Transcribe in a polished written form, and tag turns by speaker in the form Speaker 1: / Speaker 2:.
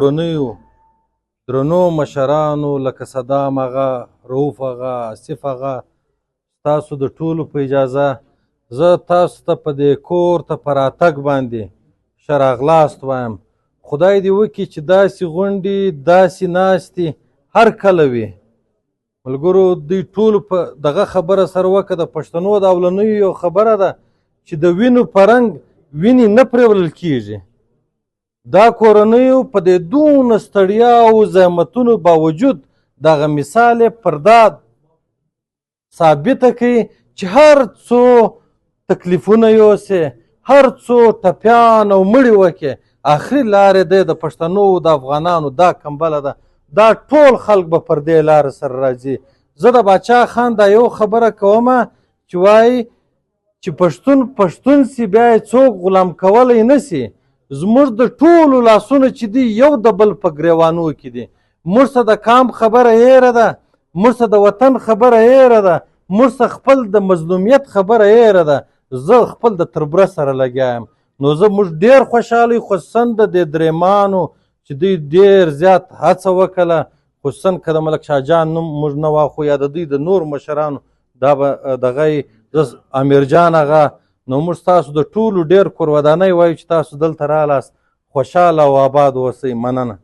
Speaker 1: کورنیو درنو مشرانو لکه صدام اغا، رؤوف اغا، آصف اغا، تاسو د ټولو په اجازه زه تاسو ته په دې کور ته په راتګ باندې ښه راغلاست وایم. خدای دې وکړي چې داسې غونډې داسې ناستې هر کله وي. ملګرو دوی ټولو په دغه خبره سره وکړه، د پښتنو د اولنیو یو خبره ده چې د وینو په رنګ وینې نه پرېولل کېږي. دا کورنیو په دې دونه ستړیا او زحمتونو باوجود دغه مثال یې پر دا ثابته کوي چې هر څو تکلیفونه یوسې، هر څو ټپیان او مړي وکړي، آخري لارې دی د پښتنو د افغانانو دا کمبله ده. دا ټول خلک به پر دې لاره سره راځي. زه د باچا خان دا یو خبره کومه چې وایي چې پښتون سي بیا یې څوک غلام کولی نه سي. زموږ د ټولو لاسونه چې دي یو د بل په ګریوانو کې دي. موږ ته د کام خبره هیره ده، موږ ته د وطن خبره هیره ده، موږ ته خپل د مظلومیت خبره هیره ده. زه خپل د تربره سره لګیا یم. نو موږ ډېر خوشحاله یو، خصوصا د دې درېمانو چې دوی ډېر زیات هڅه وکړله، خصوصا که د ملک شاه جان نوم موږ نه واخلو یا د دوی د نور مشرانو دا به دغه امیر جان هغه. نو موږ تاسو د ټولو ډېر کورودانۍ وایو چې تاسو دلته رالاست. خوشحاله او آباد اوسئ. مننه.